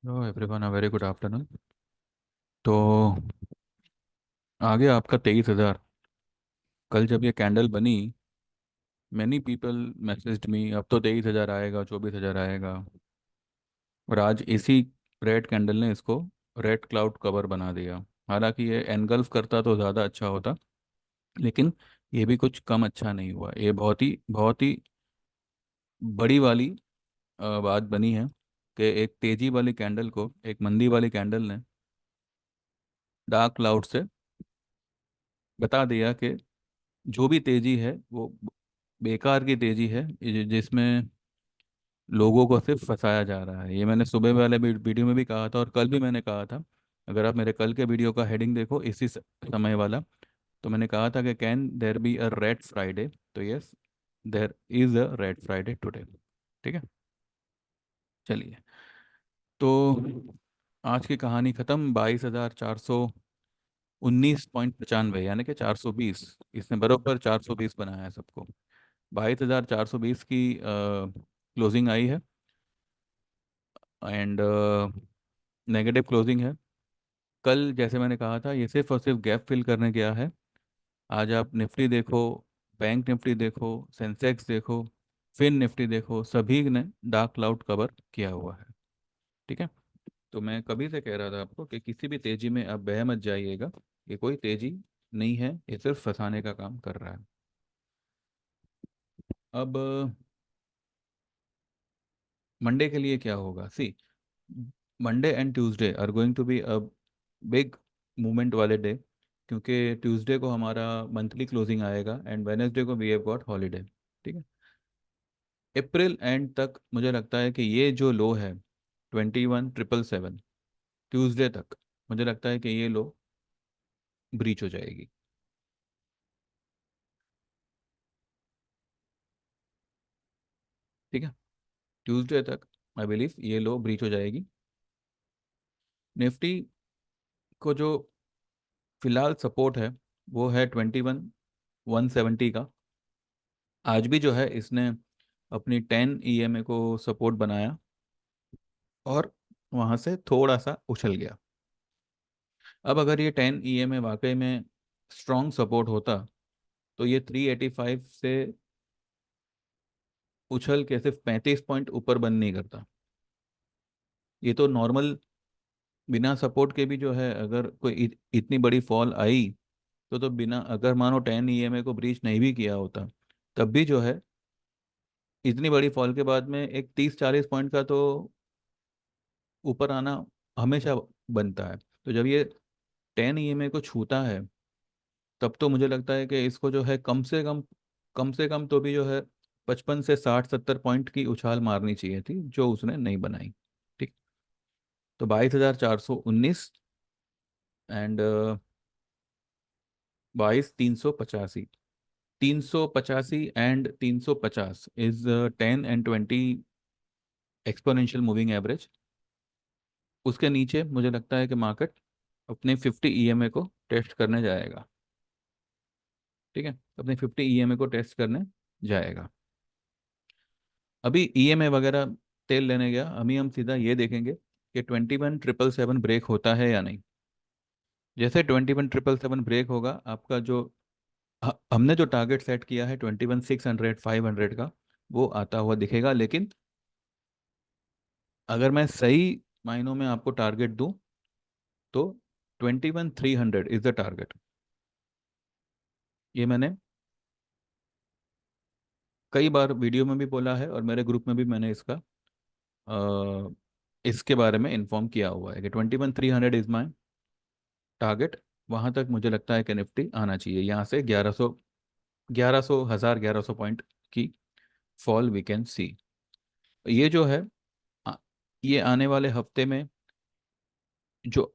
Hello everyone, a very good afternoon. तो आगे आपका 23,000। कल जब ये कैंडल बनी, मैनी पीपल मैसेज्ड मी अब तो 23,000 आएगा, 24,000 आएगा। और आज इसी रेड कैंडल ने इसको रेड क्लाउड कवर बना दिया। हालांकि ये एनगल्फ करता तो ज़्यादा अच्छा होता, लेकिन ये भी कुछ कम अच्छा नहीं हुआ। ये बहुत ही बड़ी वाली बात बनी है कि एक तेजी वाली कैंडल को एक मंदी वाली कैंडल ने डार्क क्लाउड से बता दिया कि जो भी तेजी है वो बेकार की तेजी है, जिसमें लोगों को सिर्फ फंसाया जा रहा है। ये मैंने सुबह वाले वीडियो में भी कहा था और कल भी मैंने कहा था। अगर आप मेरे कल के वीडियो का हेडिंग देखो, इसी समय वाला, तो मैंने कहा था कि can there be a red Friday. तो yes, there is a red Friday today. ठीक है, चलिए। तो आज की कहानी खत्म। 22,419.95, यानी कि 420। इसने बरोबर 420 बनाया है सबको। 22,420 की क्लोजिंग आई है, एंड नेगेटिव क्लोजिंग है। कल जैसे मैंने कहा था, ये सिर्फ और सिर्फ गैप फिल करने गया है। आज आप निफ्टी देखो, बैंक निफ्टी देखो, सेंसेक्स देखो, फिन निफ्टी देखो, सभी ने डार्क क्लाउड कवर किया हुआ है। ठीक है। तो मैं कभी से कह रहा था आपको कि किसी भी तेजी में आप बह मत जाइएगा। ये कोई तेजी नहीं है, ये सिर्फ फंसाने का काम कर रहा है। अब मंडे के लिए क्या होगा? See, Monday and Tuesday are going to be a big movement वाले डे, क्योंकि ट्यूसडे को हमारा मंथली क्लोजिंग आएगा एंड वेनेसडे को वी हैव गॉट हॉलीडे। ठीक है। अप्रैल एंड तक मुझे लगता है कि ये जो लो है 21,777, ट्यूसडे तक मुझे लगता है कि ये लो ब्रीच हो जाएगी। ठीक है, ट्यूसडे तक आई बिलीव ये लो ब्रीच हो जाएगी। निफ्टी को जो फिलहाल सपोर्ट है वो है 21,170 का। आज भी जो है इसने अपनी 10 EMA को सपोर्ट बनाया और वहां से थोड़ा सा उछल गया। अब अगर ये 10 EMA वाकई में स्ट्रॉन्ग सपोर्ट होता तो ये 385 से उछल के सिर्फ 35 पॉइंट ऊपर बंद नहीं करता। ये तो नॉर्मल बिना सपोर्ट के भी जो है, अगर कोई इतनी बड़ी फॉल आई तो बिना, अगर मानो 10 EMA को ब्रीच नहीं भी किया होता, तब भी जो है इतनी बड़ी फॉल के बाद में एक 30-40 पॉइंट का तो ऊपर आना हमेशा बनता है। तो जब ये 10 EMA को छूता है, तब तो मुझे लगता है कि इसको जो है कम से कम तो भी जो है 55 से 60-70 पॉइंट की उछाल मारनी चाहिए थी, जो उसने नहीं बनाई। ठीक। तो 22,419 and 22,385, 385 and 350 is 10 and 20 exponential moving average. उसके नीचे मुझे लगता है कि मार्केट अपने 50 EMA को टेस्ट करने जाएगा। ठीक है, अपने 50 EMA को टेस्ट करने जाएगा। अभी EMA वगैरह तेल लेने गया, अभी हम सीधा ये देखेंगे कि 21,777 ब्रेक होता है या नहीं। जैसे 21,777 ब्रेक होगा, आपका जो हमने जो टारगेट सेट किया है 21,600 500 का, वो आता हुआ दिखेगा। लेकिन अगर मैं सही मायनों में आपको टारगेट दूं तो 21,300 इज द टारगेट। ये मैंने कई बार वीडियो में भी बोला है और मेरे ग्रुप में भी मैंने अ, इसके बारे में इन्फॉर्म किया हुआ है कि 21,300 इज माई टारगेट। वहां तक मुझे लगता है कि निफ्टी आना चाहिए। यहाँ से 1100 पॉइंट की फॉल वी कैन सी। ये जो है, आ- ये आने वाले हफ्ते में जो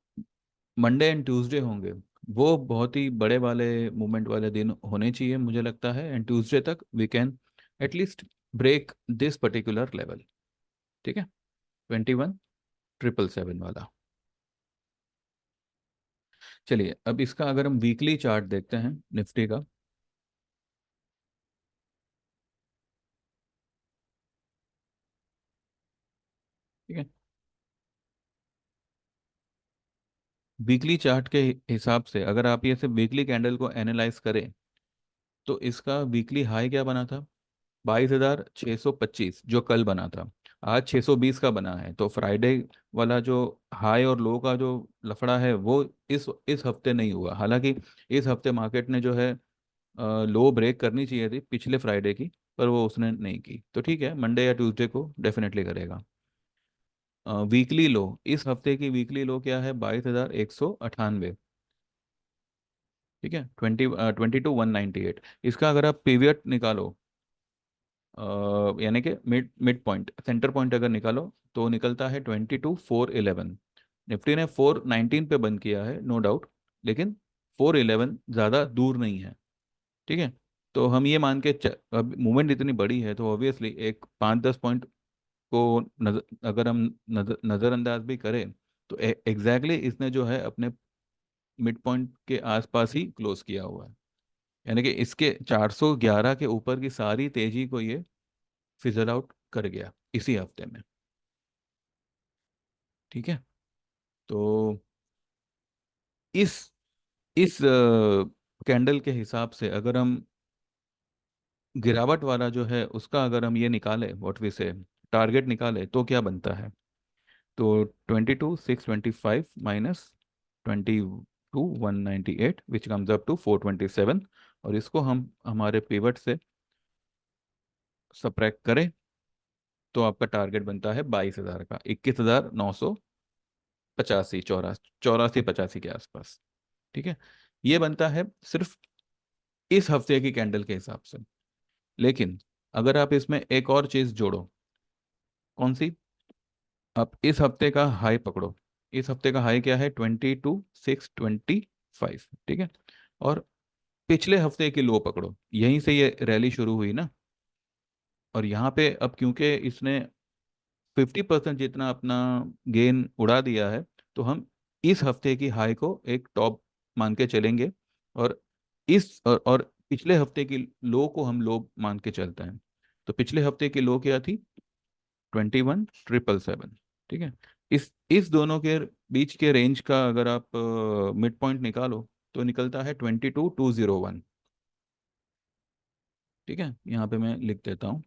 मंडे एंड ट्यूसडे होंगे, वो बहुत ही बड़े वाले मूवमेंट वाले दिन होने चाहिए मुझे लगता है। एंड ट्यूसडे तक we can at least break this particular level. ठीक है, 21,777 वाला। चलिए, अब इसका अगर हम वीकली चार्ट देखते हैं निफ्टी का। ठीक है, वीकली चार्ट के हिसाब से अगर आप ये सिर्फ वीकली कैंडल को एनालाइज करें, तो इसका वीकली हाई क्या बना था? 22,625 जो कल बना था। आज 620 का बना है। तो फ्राइडे वाला जो हाई और लो का जो लफड़ा है वो इस हफ्ते नहीं हुआ। हालांकि इस हफ्ते मार्केट ने जो है लो ब्रेक करनी चाहिए थी पिछले फ्राइडे की, पर वो उसने नहीं की। तो ठीक है, मंडे या ट्यूसडे को डेफिनेटली करेगा। वीकली लो, इस हफ्ते की वीकली लो क्या है? 22,198। ठीक है, 22,198। इसका अगर आप पीवियट निकालो, यानी कि mid mid point, centre point अगर निकालो, तो निकलता है 22,411। निफ्टी ने 419 पे बंद किया है, नो डाउट, लेकिन 411 ज़्यादा दूर नहीं है। ठीक है। तो हम ये मान के अब मूवमेंट इतनी बड़ी है तो ऑब्वियसली एक 5-10 पॉइंट को अगर हम नज़रअंदाज भी करें, तो एग्जैक्टली इसने जो है अपने मिड पॉइंट के आसपास ही क्लोज किया हुआ है। यानी कि इसके 411 के ऊपर की सारी तेजी को ये फिजल आउट कर गया इसी हफ्ते में। ठीक है। तो इस इस कैंडल के हिसाब से अगर हम गिरावट वाला जो है उसका अगर हम ये निकाले, व्हाट वी से टारगेट निकाले, तो क्या बनता है? तो 22,625 minus 22,198 which comes up to 427। और इसको हम हमारे पिवट से सब्ट्रैक्ट करें, तो आपका टारगेट बनता है 22,000 का, 21,985, 84 84 85 के आसपास। ठीक है। ये बनता है सिर्फ इस हफ्ते की कैंडल के हिसाब से। लेकिन अगर आप इसमें एक और चीज जोड़ो, कौन सी? आप इस हफ्ते का हाई पकड़ो। इस हफ्ते का हाई क्या है? 22,625। ठीक है। और पिछले हफ्ते की लो पकड़ो, यहीं से ये रैली शुरू हुई ना। और यहाँ पे अब क्योंकि इसने 50% जितना अपना गेन उड़ा दिया है, तो हम इस हफ्ते की हाई को एक टॉप मान के चलेंगे। और और पिछले हफ्ते की लो को हम लो मान के चलते हैं। तो पिछले हफ्ते की लो क्या थी? 21,777। ठीक है। इस दोनों के बीच के रेंज का अगर आप मिड पॉइंट निकालो, तो निकलता है 22,201। ठीक है, यहाँ पे मैं लिख देता हूँ।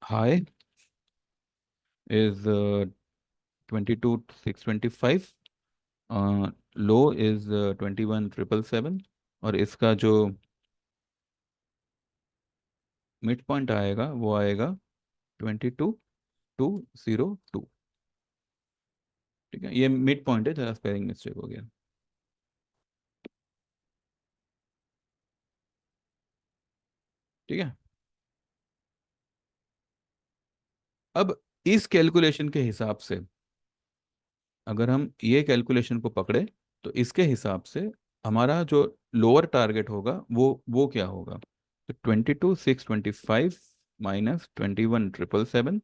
हाई इज 22,625, लो इज 21,777, और इसका जो मिड पॉइंट आएगा वो आएगा 22,202। ठीक है, ये मिड पॉइंट है, जरा स्पेलिंग मिस्टेक हो गया। ठीक है। अब इस कैलकुलेशन के हिसाब से अगर हम ये कैलकुलेशन को पकड़े, तो इसके हिसाब से हमारा जो लोअर टारगेट होगा वो क्या होगा? तो 22,625 माइनस 21,777,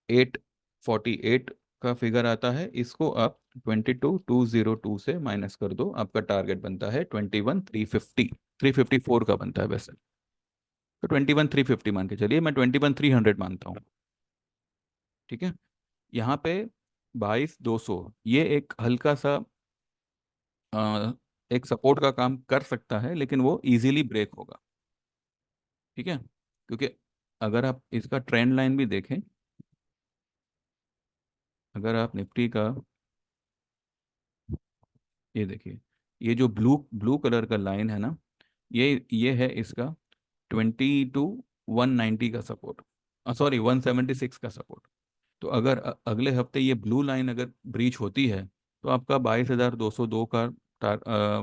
848 का फिगर आता है। इसको आप 22,202 से माइनस कर दो, आपका टारगेट बनता है 21,350। 354 का बनता है वैसे। तो 21,350 मान के चलिए, मैं 21,300 मानता हूँ। ठीक है। यहाँ पे 22,200 ये एक हल्का सा एक सपोर्ट का काम कर सकता है, लेकिन वो इजीली ब्रेक होगा। ठीक है। क्योंकि अगर आप इसका ट्रेंड लाइन भी देखें, अगर आप निफ्टी का ये देखिए, ये जो ब्लू ब्लू कलर का लाइन है ना, ये है इसका 22,190 का सपोर्ट, सॉरी 176 का सपोर्ट। तो अगर अगले हफ्ते ये ब्लू लाइन अगर ब्रीच होती है, तो आपका 22,202 का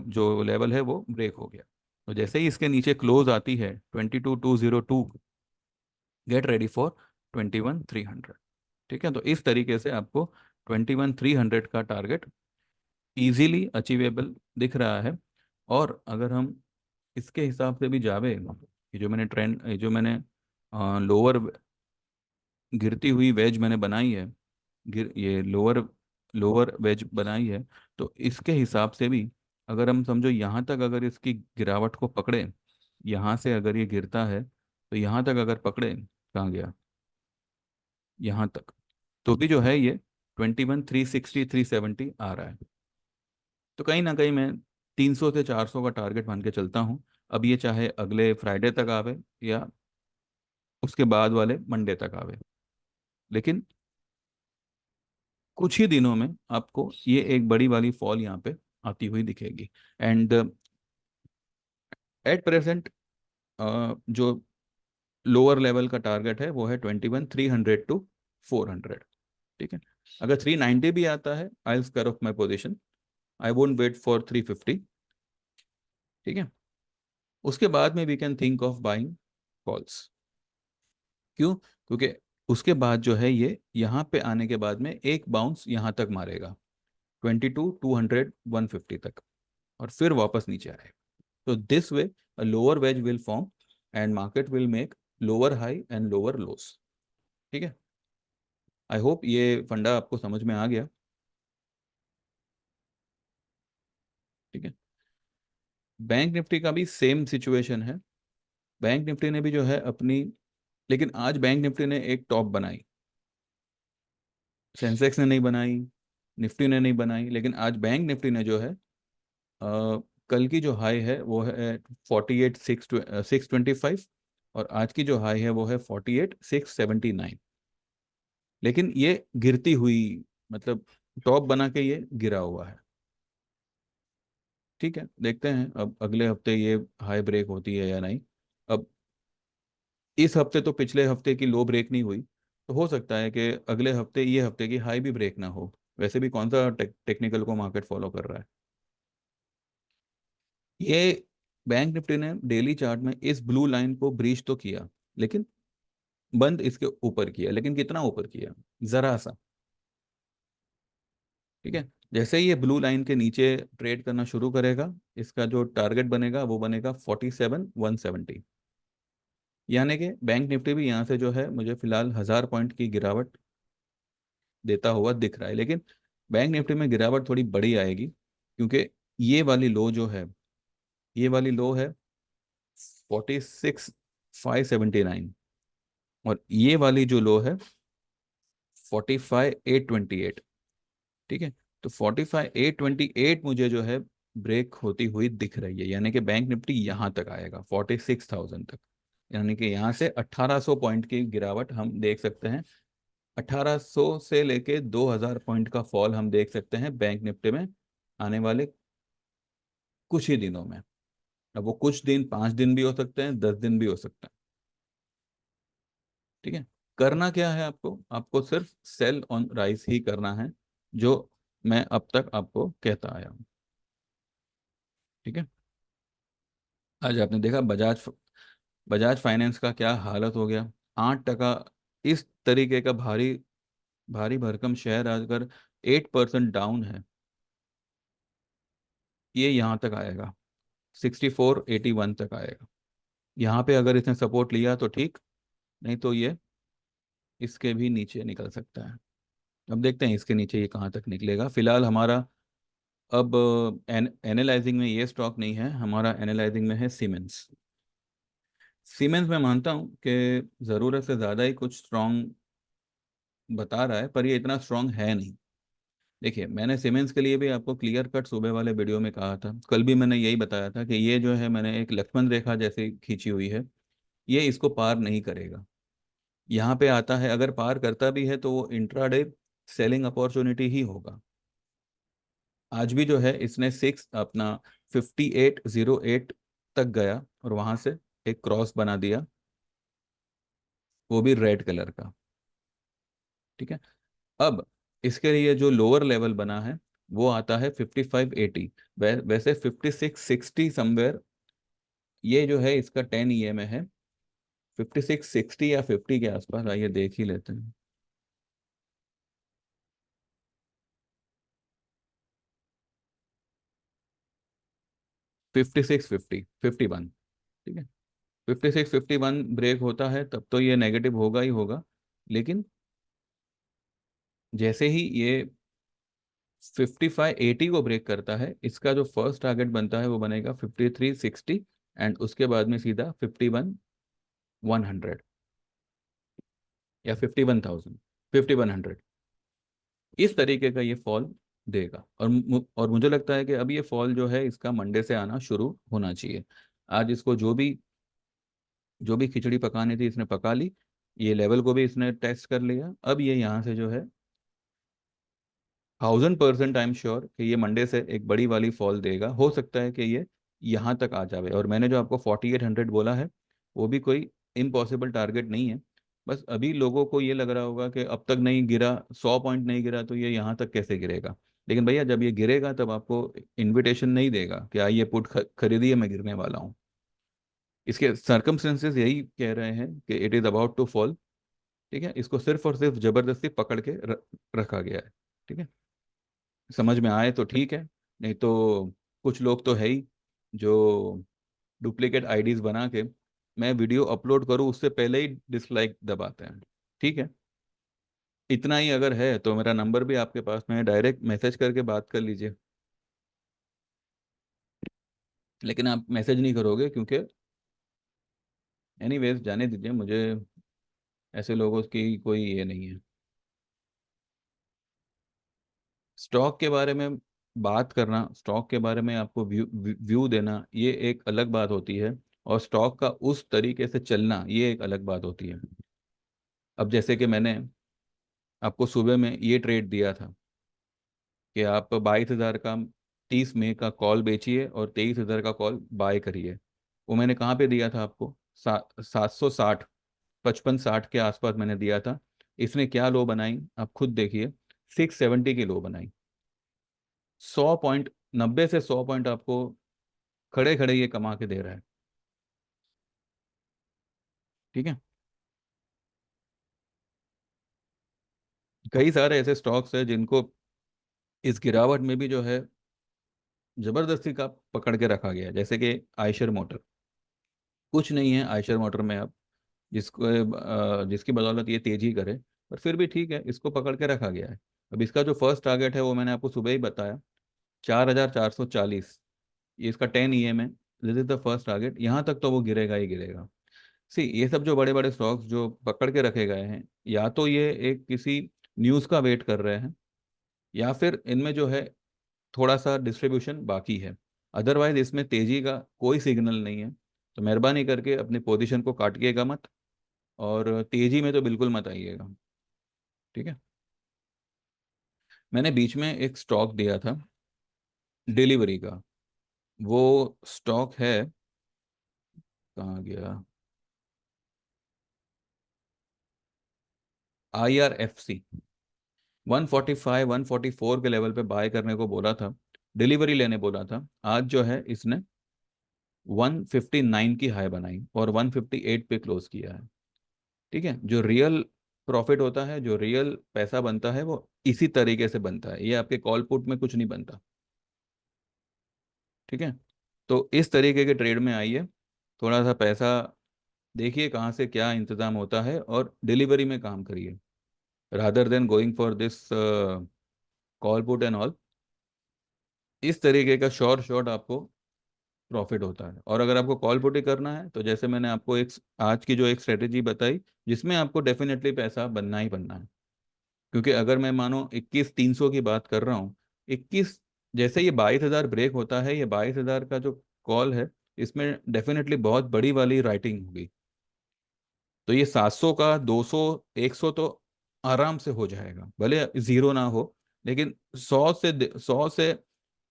जो लेवल है वो ब्रेक हो गया। तो जैसे ही इसके नीचे क्लोज आती है 22,202, गेट रेडी फॉर 21,300। ठीक है। तो इस तरीके से आपको 21,300 का टारगेट इजीली अचीवेबल दिख रहा है। और अगर हम इसके हिसाब से भी जावे, ये जो मैंने ट्रेंड, ये जो मैंने लोअर गिरती हुई वेज मैंने बनाई है, ये लोअर लोअर वेज बनाई है, तो इसके हिसाब से भी अगर हम समझो यहाँ तक अगर इसकी गिरावट को पकड़े, यहाँ से अगर ये गिरता है तो यहाँ तक अगर पकड़े, कहाँ गया? यहाँ तक। तो भी जो है ये 21,360 370 आ रहा है। तो कहीं ना कहीं मैं 300 से 400 का टारगेट मान के चलता हूँ। अब ये चाहे अगले फ्राइडे तक आवे या उसके बाद वाले मंडे तक आवे, लेकिन कुछ ही दिनों में आपको ये एक बड़ी वाली फॉल यहाँ पे आती हुई दिखेगी। एंड एट प्रेजेंट जो लोअर लेवल का टारगेट है वो है 21,300 टू 400। ठीक है, अगर 390 भी आता है I square off my position, I won't wait for 350। ठीक है, उसके बाद में we can think of buying calls. क्यों? क्योंकि उसके बाद जो है ये यहाँ पे आने के बाद में एक बाउंस यहाँ तक मारेगा, 22 200 150 तक, और फिर वापस नीचे आएगा। तो this way a lower veg will form and market will make lower high and lower loss. ठीक है, आई होप ये फंडा आपको समझ में आ गया। ठीक है, बैंक निफ्टी का भी सेम सिचुएशन है। बैंक निफ्टी ने भी जो है अपनी, लेकिन आज बैंक निफ्टी ने एक टॉप बनाई, सेंसेक्स ने नहीं बनाई, निफ्टी ने नहीं बनाई, लेकिन आज बैंक निफ्टी ने जो है कल की जो हाई है वो है 48,625, और आज की जो हाई है वो है 48,679। लेकिन ये गिरती हुई, मतलब टॉप बना के ये गिरा हुआ है। ठीक है, देखते हैं अब अगले हफ्ते ये हाई ब्रेक होती है या नहीं। अब इस हफ्ते तो पिछले हफ्ते की लो ब्रेक नहीं हुई, तो हो सकता है कि अगले हफ्ते ये हफ्ते की हाई भी ब्रेक ना हो। वैसे भी कौन सा टेक्निकल को मार्केट फॉलो कर रहा है। ये बैंक निफ्टी ने डेली चार्ट में इस ब्लू लाइन को ब्रीच तो किया, लेकिन बंद इसके ऊपर किया, लेकिन कितना ऊपर किया? जरा सा। ठीक है, जैसे ही ये ब्लू लाइन के नीचे ट्रेड करना शुरू करेगा, इसका जो टारगेट बनेगा वो बनेगा 47 170। यानी कि बैंक निफ्टी भी यहाँ से जो है मुझे फिलहाल 1000 पॉइंट की गिरावट देता हुआ दिख रहा है, लेकिन बैंक निफ्टी में गिरावट थोड़ी बड़ी आएगी, क्योंकि ये वाली लो जो है, ये वाली लो है 46 579, और ये वाली जो लो है 45 828। ठीक है, तो 45 828 मुझे जो है ब्रेक होती हुई दिख रही है, यानी कि बैंक निफ्टी यहाँ तक आएगा 46,000 तक। यानी कि यहाँ से 1800 पॉइंट की गिरावट हम देख सकते हैं। 1800 से लेके 2000 पॉइंट का फॉल हम देख सकते हैं बैंक निफ्टी में आने वाले कुछ ही दिनों में। अब वो कुछ दिन 5 दिन भी हो सकते हैं, 10 दिन भी हो सकता है। ठीक है, करना क्या है आपको? आपको सिर्फ सेल ऑन राइस ही करना है, जो मैं अब तक आपको कहता आया हूँ। ठीक है, आज आपने देखा बजाज फाइनेंस का क्या हालत हो गया। 8%। इस तरीके का भारी भारी भरकम शेयर अगर 8% डाउन है, ये यहाँ तक आएगा, 64 81 तक आएगा। यहाँ पे अगर इसने सपोर्ट लिया तो ठीक, नहीं तो ये इसके भी नीचे निकल सकता है। अब देखते हैं इसके नीचे ये कहाँ तक निकलेगा। फिलहाल हमारा अब एनालाइजिंग में ये स्टॉक नहीं है, हमारा एनालाइजिंग में है सीमेंस। सीमेंस मैं मानता हूँ कि ज़रूरत से ज़्यादा ही कुछ स्ट्रॉन्ग बता रहा है, पर ये इतना स्ट्रॉन्ग है नहीं। देखिए, मैंने सीमेंस के लिए भी आपको क्लियर कट सुबह वाले वीडियो में कहा था, कल भी मैंने यही बताया था कि ये जो है मैंने एक लक्ष्मण रेखा जैसे खींची हुई है, ये इसको पार नहीं करेगा। यहाँ पे आता है, अगर पार करता भी है तो वो इंट्राडे सेलिंग अपॉर्चुनिटी ही होगा। आज भी जो है इसने सिक्स अपना 5808 तक गया, और वहां से एक क्रॉस बना दिया, वो भी रेड कलर का। ठीक है, अब इसके लिए जो लोअर लेवल बना है वो आता है 5580। वैसे 5660 समवेयर ये जो है इसका 10 EM में है, 5660 या 50 के आसपास, आइए देख ही लेते हैं। 5650 51। ठीक है, 5651 ब्रेक होता है तब तो ये नेगेटिव होगा ही होगा, लेकिन जैसे ही ये 5580 को ब्रेक करता है, इसका जो फर्स्ट टारगेट बनता है वो बनेगा 5360, एंड उसके बाद में सीधा 51 100 या 51,000 5100। इस तरीके का ये फॉल देगा। और मुझे लगता है कि अब ये फॉल जो है इसका मंडे से आना शुरू होना चाहिए। आज इसको जो भी खिचड़ी पकानी थी इसने पका ली, ये लेवल को भी इसने टेस्ट कर लिया। अब ये यहाँ से जो है 1000% आई एम श्योर कि ये मंडे से एक बड़ी वाली फॉल देगा। हो सकता है कि ये यहाँ तक आ जाए। और मैंने जो आपको 4800 बोला है वो भी कोई इम्पॉसिबल टारगेट नहीं है। बस अभी लोगों को ये लग रहा होगा कि अब तक नहीं गिरा, 100 पॉइंट नहीं गिरा, तो ये यहाँ तक कैसे गिरेगा। लेकिन भैया जब ये गिरेगा तब आपको इनविटेशन नहीं देगा कि आइए पुट खरीदिए, मैं गिरने वाला हूँ। इसके सर्कमस्टेंसेस यही कह रहे हैं कि it is about to fall. ठीक है, इसको सिर्फ और सिर्फ जबरदस्ती पकड़ के रखा गया है। ठीक है, समझ में आए तो ठीक है, नहीं तो कुछ लोग तो है ही जो डुप्लीकेट आईडीज बना के मैं वीडियो अपलोड करूं उससे पहले ही डिसलाइक दबाते हैं। ठीक है, इतना ही अगर है तो मेरा नंबर भी आपके पास में है, डायरेक्ट मैसेज करके बात कर लीजिए। लेकिन आप मैसेज नहीं करोगे क्योंकि एनीवेज जाने दीजिए, मुझे ऐसे लोगों की कोई ये नहीं है। स्टॉक के बारे में बात करना, स्टॉक के बारे में आपको व्यू देना, ये एक अलग बात होती है। और स्टॉक का उस तरीके से चलना ये एक अलग बात होती है। अब जैसे कि मैंने आपको सुबह में ये ट्रेड दिया था कि आप 22,000 का 30 मई का कॉल बेचिए और 23,000 का कॉल बाय करिए। वो मैंने कहाँ पे दिया था आपको? 760, 55-60 के आसपास मैंने दिया था। इसने क्या लो बनाई आप खुद देखिए, 670 की लो बनाई। 100 पॉइंट, 90 से 100 पॉइंट आपको खड़े खड़े ये कमा के दे रहा है। ठीक है, कई सारे ऐसे स्टॉक्स हैं जिनको इस गिरावट में भी जो है जबरदस्ती का पकड़ के रखा गया है। जैसे कि आयशर मोटर, कुछ नहीं है आयशर मोटर में अब, जिसकी बदौलत ये तेजी करे, पर फिर भी ठीक है, इसको पकड़ के रखा गया है। अब इसका जो फर्स्ट टारगेट है वो मैंने आपको सुबह ही बताया, 4,440। ये इसका 10 EM है, this is the first target. यहाँ तक तो वो गिरेगा ही गिरेगा। सी, ये सब जो बड़े बड़े स्टॉक्स जो पकड़ के रखे गए हैं, या तो ये एक किसी न्यूज़ का वेट कर रहे हैं, या फिर इनमें जो है थोड़ा सा डिस्ट्रीब्यूशन बाकी है। अदरवाइज इसमें तेजी का कोई सिग्नल नहीं है। तो मेहरबानी करके अपनी पोजीशन को काटिएगा मत, और तेजी में तो बिल्कुल मत आइएगा। ठीक है, मैंने बीच में एक स्टॉक दिया था डिलीवरी का, वो स्टॉक है, कहाँ गया, IRFC। 145 144 के लेवल पे बाय करने को बोला था, डिलीवरी लेने बोला था। आज जो है इसने 159 की हाई बनाई और 158 पे क्लोज किया है। ठीक है, जो रियल प्रॉफिट होता है, जो रियल पैसा बनता है वो इसी तरीके से बनता है, ये आपके कॉल पुट में कुछ नहीं बनता। ठीक है, तो इस तरीके के ट्रेड में आइए, थोड़ा सा पैसा देखिए कहाँ से क्या इंतजाम होता है और डिलीवरी में काम करिए, rather than going for this call put and all. इस तरीके का श्योर शॉट आपको प्रॉफिट होता है। और अगर आपको कॉल पुट ही करना है तो जैसे मैंने आपको एक आज की जो एक स्ट्रेटेजी बताई, जिसमें आपको डेफिनेटली पैसा बनना ही बनना है। क्योंकि अगर मैं मानो 21,300 की बात कर रहा हूँ, 21, जैसे ये 22,000 ब्रेक होता है, ये 22,000 का जो कॉल है, इसमें डेफिनेटली बहुत बड़ी वाली राइटिंग होगी। तो ये 700 का 200, 100 तो आराम से हो जाएगा, भले जीरो ना हो, लेकिन 100 से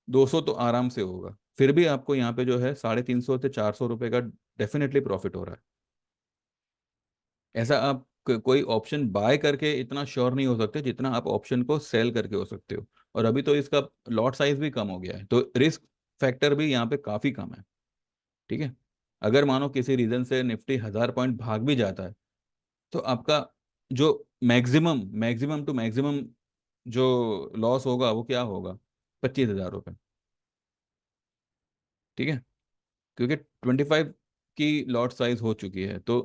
200 तो आराम से होगा। फिर भी आपको यहाँ पे जो है 350 से 400 रुपए का डेफिनेटली प्रॉफिट हो रहा है। ऐसा आप कोई ऑप्शन बाय करके इतना श्योर नहीं हो सकते जितना आप ऑप्शन को सेल करके हो सकते हो। और अभी तो इसका लॉट साइज भी कम हो गया है, तो रिस्क फैक्टर भी यहाँ पे काफी कम है। ठीक है, अगर मानो किसी रीजन से निफ्टी 1,000 पॉइंट भाग भी जाता है, तो आपका जो मैक्सिमम मैक्सिमम टू मैक्सिमम जो लॉस होगा वो क्या होगा? 25,000 रुपये। ठीक है, क्योंकि 25 की लॉट साइज हो चुकी है। तो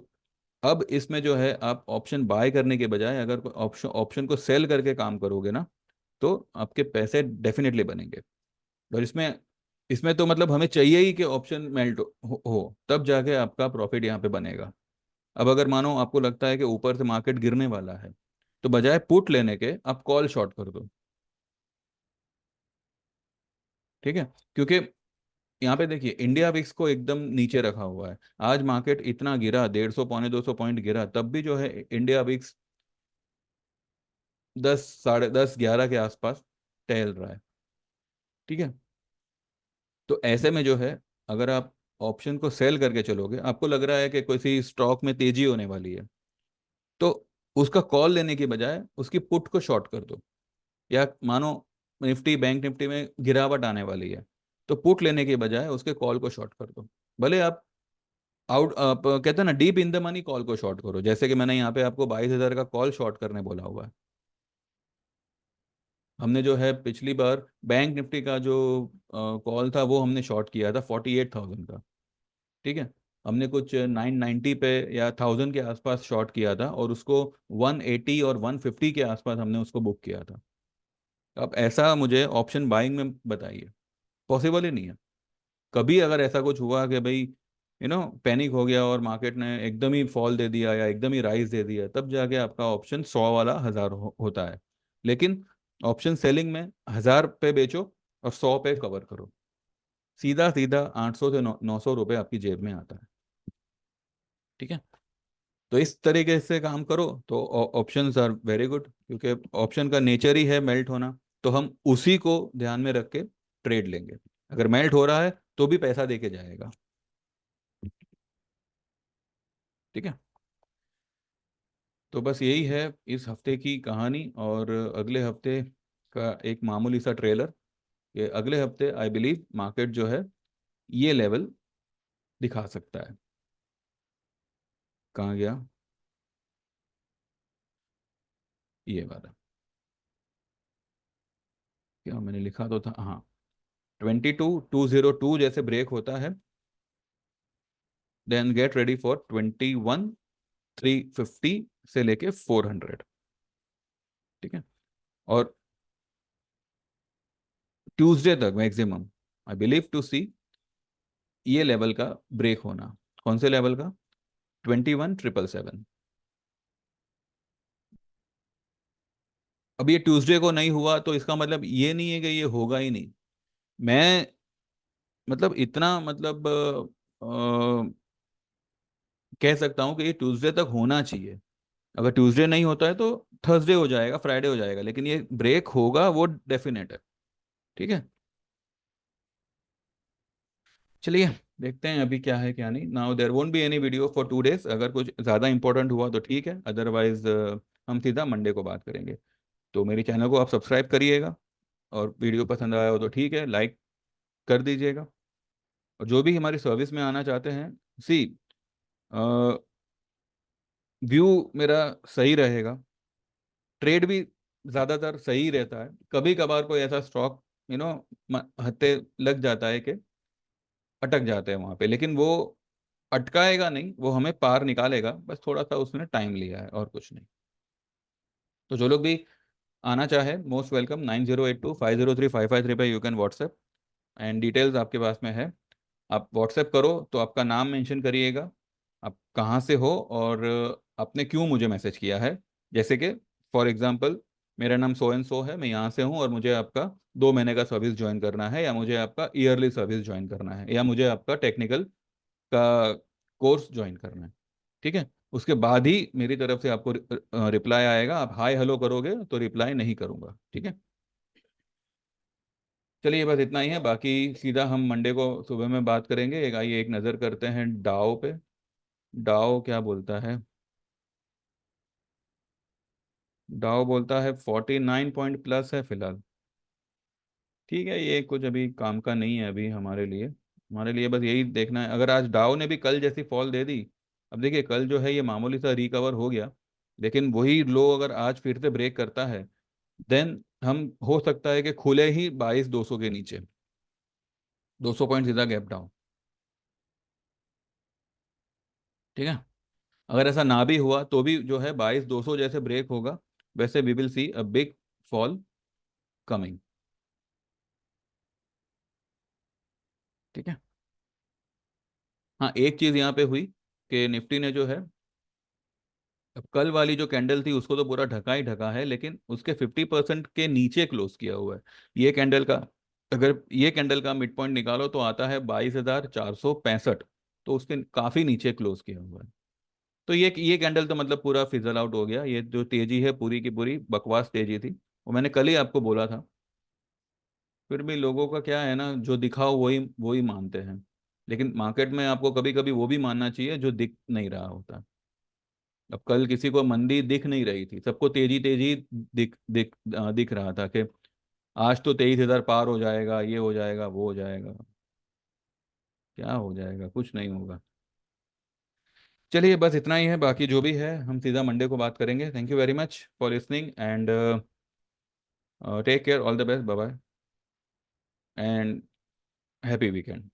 अब इसमें जो है आप ऑप्शन बाय करने के बजाय अगर ऑप्शन ऑप्शन को सेल करके काम करोगे ना, तो आपके पैसे डेफिनेटली बनेंगे। और इसमें इसमें तो मतलब हमें चाहिए ही कि ऑप्शन मेल्ट हो, तब जाके आपका प्रॉफिट यहाँ पे बनेगा। अब अगर मानो आपको लगता है कि ऊपर से मार्केट गिरने वाला है, तो बजाय पुट लेने के आप कॉल शॉर्ट कर दो। ठीक है, क्योंकि यहाँ पे देखिए इंडिया विक्स को एकदम नीचे रखा हुआ है। आज मार्केट इतना गिरा, 150 पौने 200 पॉइंट गिरा, तब भी जो है इंडिया विक्स 10 साढ़े 10 11 के आसपास टहल रहा है। ठीक है, तो ऐसे में जो है, अगर आप ऑप्शन को सेल करके चलोगे, आपको लग रहा है कि किसी स्टॉक में तेजी होने वाली है, तो उसका कॉल लेने की बजाय उसकी पुट को शॉर्ट कर दो। या मानो निफ्टी बैंक निफ्टी में गिरावट आने वाली है, तो पुट लेने के बजाय उसके कॉल को शॉर्ट कर दो। भले आप कहते हैं ना, deep in the money call को शॉर्ट करो, जैसे कि मैंने यहाँ पे आपको 22,000 का कॉल शॉर्ट करने बोला हुआ है। हमने जो है पिछली बार बैंक निफ्टी का जो कॉल था वो हमने शॉर्ट किया था 48,000 का। ठीक है, हमने कुछ 990 पे या 1000 के आसपास शॉर्ट किया था, और उसको 180 और 150 के आसपास हमने उसको बुक किया था। अब ऐसा मुझे ऑप्शन बाइंग में बताइए, पॉसिबल ही नहीं है। कभी अगर ऐसा कुछ हुआ कि भाई पैनिक हो गया और मार्केट ने एकदम ही फॉल दे दिया या एकदम ही राइज दे दिया, तब जाके आपका ऑप्शन 100 वाला 1000 होता है। लेकिन ऑप्शन सेलिंग में 1000 पे बेचो और 100 पे कवर करो, सीधा सीधा 800 से 900 रुपये आपकी जेब में आता है। ठीक है, तो इस तरीके से काम करो तो ऑप्शंस आर वेरी गुड, क्योंकि ऑप्शन का नेचर ही है मेल्ट होना। तो हम उसी को ध्यान में रख के ट्रेड लेंगे। अगर मेल्ट हो रहा है तो भी पैसा दे के जाएगा। ठीक है, तो बस यही है इस हफ्ते की कहानी, और अगले हफ्ते का एक मामूली सा ट्रेलर, कि अगले हफ्ते आई बिलीव मार्केट जो है ये लेवल दिखा सकता है। कहाँ गया ये वाला? क्या मैंने लिखा तो था, हाँ, 22,202 जैसे ब्रेक होता है, देन गेट रेडी फॉर 21,350 से लेके 400। ठीक है, और ट्यूसडे तक मैक्सिमम आई बिलीव टू सी ये लेवल का ब्रेक होना। कौन से लेवल का? 21,777। अब ये ट्यूसडे को नहीं हुआ तो इसका मतलब ये नहीं है कि ये होगा ही नहीं। मैं मतलब इतना मतलब कह सकता हूँ कि ये ट्यूसडे तक होना चाहिए। अगर ट्यूसडे नहीं होता है तो थर्सडे हो जाएगा, फ्राइडे हो जाएगा, लेकिन ये ब्रेक होगा वो डेफिनेट है। ठीक है, चलिए देखते हैं अभी क्या है क्या नहीं। Now there won't be any video for 2 days. अगर कुछ ज़्यादा इंपॉर्टेंट हुआ तो ठीक है, अदरवाइज हम सीधा मंडे को बात करेंगे। तो मेरे चैनल को आप सब्सक्राइब करिएगा, और वीडियो पसंद आया हो तो ठीक है, लाइक कर दीजिएगा। और जो भी हमारी सर्विस में आना चाहते हैं, सी व्यू मेरा सही रहेगा, ट्रेड भी ज़्यादातर सही रहता है। कभी कभार कोई ऐसा स्टॉक यू नो हत्ते लग जाता है कि अटक जाते हैं वहाँ पे, लेकिन वो अटकाएगा नहीं, वो हमें पार निकालेगा, बस थोड़ा सा उसने टाइम लिया है और कुछ नहीं। तो जो लोग भी आना चाहे, मोस्ट वेलकम। 9082 503 553 पे you can WhatsApp, and details आपके पास में है। आप व्हाट्सएप करो तो आपका नाम मेंशन करिएगा, आप कहाँ से हो, और आपने क्यों मुझे मैसेज किया है। जैसे कि फॉर एग्जांपल, मेरा नाम सो एंड सो है, मैं यहाँ से हूँ और मुझे आपका 2 महीने का सर्विस ज्वाइन करना है, या मुझे आपका ईयरली सर्विस ज्वाइन करना है, या मुझे आपका टेक्निकल का कोर्स ज्वाइन करना है। ठीक है, उसके बाद ही मेरी तरफ से आपको रिप्लाई आएगा। आप हाय हेलो करोगे तो रिप्लाई नहीं करूंगा। ठीक है, चलिए बस इतना ही है, बाकी सीधा हम मंडे को सुबह में बात करेंगे। आइए एक नज़र करते हैं डाओ पे। डाओ क्या बोलता है? डाओ बोलता है 49 पॉइंट प्लस है फिलहाल। ठीक है, ये कुछ अभी काम का नहीं है अभी हमारे लिए बस यही देखना है। अगर आज डाओ ने भी कल जैसी फॉल दे दी, अब देखिए कल जो है ये मामूली सा रिकवर हो गया, लेकिन वही लो अगर आज फिर से ब्रेक करता है, देन हम हो सकता है कि खुले ही 22,200 के नीचे, 200 पॉइंट सीधा गैप डाउन। ठीक है, अगर ऐसा ना भी हुआ तो भी जो है 22,200 जैसे ब्रेक होगा, वैसे we will see a big fall coming. ठीक है, हाँ एक चीज़ यहाँ पे हुई कि निफ्टी ने जो है, अब कल वाली जो कैंडल थी उसको तो पूरा ढका ही ढका है, लेकिन उसके 50% के नीचे क्लोज किया हुआ है ये कैंडल का। अगर ये कैंडल का मिड पॉइंट निकालो तो आता है 22,465। तो उसके काफ़ी नीचे क्लोज किया हुआ है। तो ये कैंडल तो मतलब पूरा फिजल आउट हो गया। ये जो तेजी है पूरी की पूरी बकवास तेजी थी, वो मैंने कल ही आपको बोला था। फिर भी लोगों का क्या है ना, जो दिखाओ वही वही मानते हैं। लेकिन मार्केट में आपको कभी कभी वो भी मानना चाहिए जो दिख नहीं रहा होता। अब कल किसी को मंदी दिख नहीं रही थी, सबको तेजी तेजी दिख रहा था कि आज तो 23,000 पार हो जाएगा, ये हो जाएगा, वो हो जाएगा। क्या हो जाएगा, कुछ नहीं होगा। चलिए बस इतना ही है, बाकी जो भी है हम सीधा मंडे को बात करेंगे। Thank you very much for listening and take care, all the best, bye bye and happy weekend.